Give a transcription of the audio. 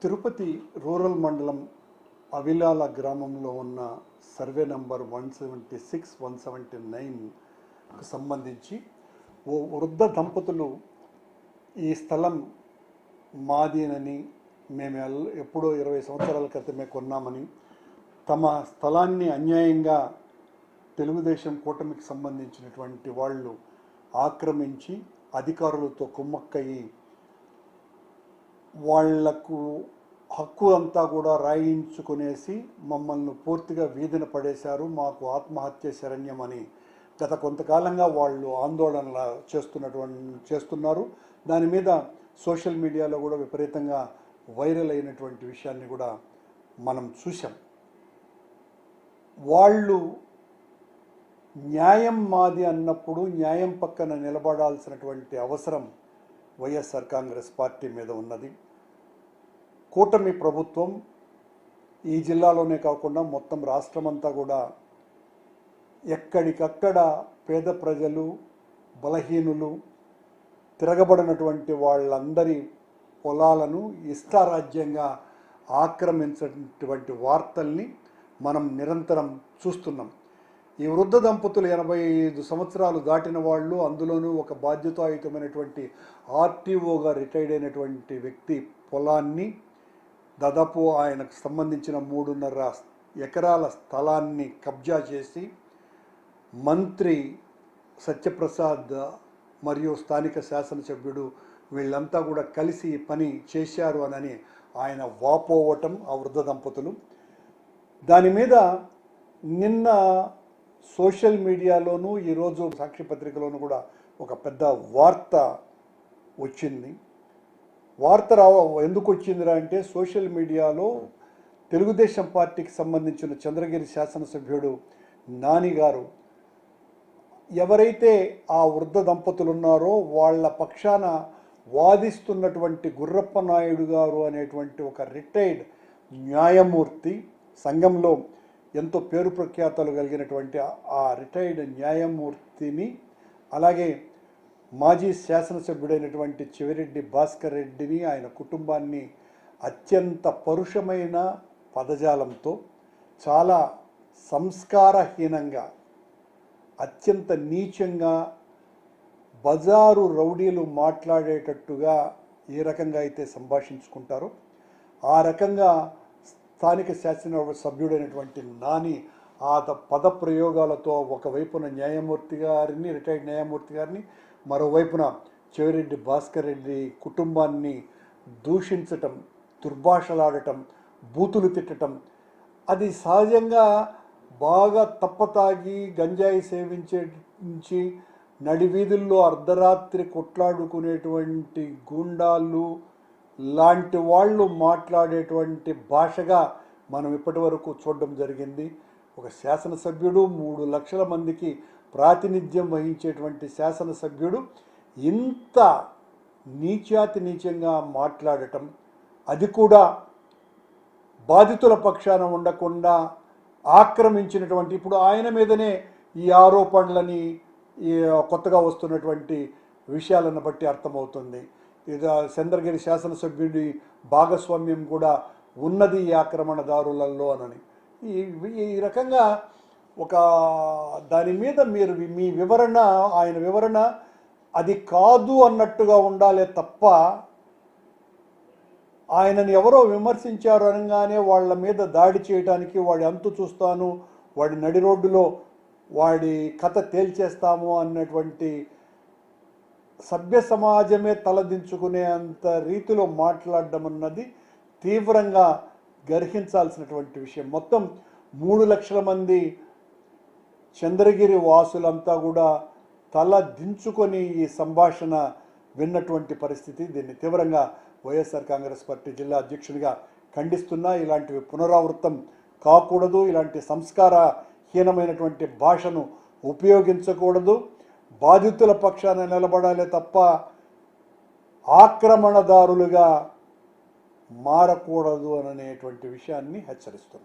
Tirupati rural మండలం అవిలాల గ్రామంలో ఉన్న సర్వే నంబర్ 176, 179కు సంబంధించి ఓ వృద్ధ దంపతులు ఈ స్థలం మాదేనని మేము ఎప్పుడో 20 సంవత్సరాల క్రితమే కొన్నామని, తమ స్థలాన్ని అన్యాయంగా తెలుగుదేశం కూటమికి సంబంధించినటువంటి వాళ్ళు ఆక్రమించి అధికారులతో కుమ్మక్కయి వాళ్లకు హక్కు అంతా కూడా రాయించుకునేసి మమ్మల్ని పూర్తిగా వీధిన పడేశారు, మాకు ఆత్మహత్య శరణ్యమని గత కొంతకాలంగా వాళ్ళు ఆందోళనలు చేస్తున్నారు. దాని మీద సోషల్ మీడియాలో కూడా విపరీతంగా వైరల్ అయినటువంటి విషయాన్ని కూడా మనం చూసాం. వాళ్ళు న్యాయం మాది అన్నప్పుడు న్యాయం పక్కన నిలబడాల్సినటువంటి అవసరం వైఎస్ఆర్ కాంగ్రెస్ పార్టీ మీద ఉన్నది. కూటమి ప్రభుత్వం ఈ జిల్లాలోనే కాకుండా మొత్తం రాష్ట్రమంతా కూడా ఎక్కడికక్కడ పేద ప్రజలు, బలహీనులు, తిరగబడినటువంటి వాళ్ళందరి పొలాలను ఇష్టారాజ్యంగా ఆక్రమించినటువంటి వార్తల్ని మనం నిరంతరం చూస్తున్నాం. ఈ వృద్ధ దంపతులు 85 సంవత్సరాలు దాటిన వాళ్ళు, అందులోనూ ఒక బాధ్యతాయుతమైనటువంటి ఆర్టీఓగా రిటైర్డ్ అయినటువంటి వ్యక్తి పొలాన్ని, దాదాపు ఆయనకు సంబంధించిన 3.5 ఎకరాల స్థలాన్ని కబ్జా చేసి మంత్రి సత్యప్రసాద్ మరియు స్థానిక శాసనసభ్యుడు వీళ్ళంతా కూడా కలిసి పని చేశారు అని ఆయన వాపోవటం ఆ వృద్ధ దంపతులు. దాని మీద నిన్న సోషల్ మీడియాలోనూ ఈరోజు సాక్షి పత్రికలోనూ కూడా ఒక పెద్ద వార్త వచ్చింది. వార్త ఎందుకు వచ్చిందిరా అంటే, సోషల్ మీడియాలో తెలుగుదేశం పార్టీకి సంబంధించిన చంద్రగిరి శాసనసభ్యుడు నాని గారు ఎవరైతే ఆ వృద్ధ దంపతులు ఉన్నారో వాళ్ళ పక్షాన వాదిస్తున్నటువంటి గుర్రప్ప నాయుడు గారు అనేటువంటి ఒక రిటైర్డ్ న్యాయమూర్తి, సంఘంలో ఎంతో పేరు ప్రఖ్యాతలు కలిగినటువంటి ఆ రిటైర్డ్ న్యాయమూర్తిని, అలాగే మాజీ శాసనసభ్యుడైనటువంటి చెవిరెడ్డి భాస్కర్ రెడ్డిని, ఆయన కుటుంబాన్ని అత్యంత పరుషమైన పదజాలంతో, చాలా సంస్కారహీనంగా, అత్యంత నీచంగా, బజారు రౌడీలు మాట్లాడేటట్టుగా ఏ రకంగా అయితే సంభాషించుకుంటారో ఆ రకంగా స్థానిక శాసన సభ్యుడైనటువంటి నాని ఆ పదప్రయోగాలతో ఒకవైపున న్యాయమూర్తి గారిని, రిటైర్డ్ న్యాయమూర్తి గారిని, మరోవైపున చెవిరెడ్డి భాస్కర్ రెడ్డి కుటుంబాన్ని దూషించటం, దుర్భాషలాడటం, బూతులు తిట్టడం, అది సహజంగా బాగా తప్పతాగి గంజాయి సేవించి నడివీధుల్లో అర్ధరాత్రి కొట్లాడుకునేటువంటి గూండాలు లాంటి వాళ్ళు మాట్లాడేటువంటి భాషగా మనం ఇప్పటి వరకు చూడడం జరిగింది. ఒక శాసనసభ్యుడు, 3 లక్షల మందికి ప్రాతినిధ్యం వహించేటువంటి శాసనసభ్యుడు ఇంత నీచాతి నీచంగా మాట్లాడటం, అది కూడా బాధితుల పక్షాన ఉండకుండా ఆక్రమించినటువంటి, ఇప్పుడు ఆయన మీదనే ఈ ఆరోపణలని ఈ కొత్తగా వస్తున్నటువంటి విషయాలను బట్టి అర్థమవుతుంది. ఇది చంద్రగిరి శాసనసభ్యుడి భాగస్వామ్యం కూడా ఉన్నది ఈ ఆక్రమణదారులలో అని. ఈ రకంగా ఒక దాని మీద మీరు మీ వివరణ, ఆయన వివరణ అది కాదు అన్నట్టుగా ఉండాలే తప్ప, ఆయనని ఎవరో విమర్శించారు అనగానే వాళ్ళ మీద దాడి చేయడానికి, వాడి అంతు చూస్తాను, వాడి నడి రోడ్డులో వాడి కథ తేల్చేస్తాము అన్నటువంటి సభ్య సమాజమే తలదించుకునే అంత రీతిలో మాట్లాడడం అన్నది తీవ్రంగా గర్హించాల్సినటువంటి విషయం. మొత్తం 3 లక్షల మంది చంద్రగిరి వాసులంతా కూడా తల దించుకొని ఈ సంభాషణ విన్నటువంటి పరిస్థితి. దీన్ని తీవ్రంగా వైఎస్ఆర్ కాంగ్రెస్ పార్టీ జిల్లా అధ్యక్షుడిగా ఖండిస్తున్నా. ఇలాంటివి పునరావృతం కాకూడదు. ఇలాంటి సంస్కారహీనమైనటువంటి భాషను ఉపయోగించకూడదు. బాధితుల పక్షాన నిలబడాలే తప్ప ఆక్రమణదారులుగా మారకూడదు అనేటువంటి విషయాన్ని హెచ్చరిస్తున్నాం.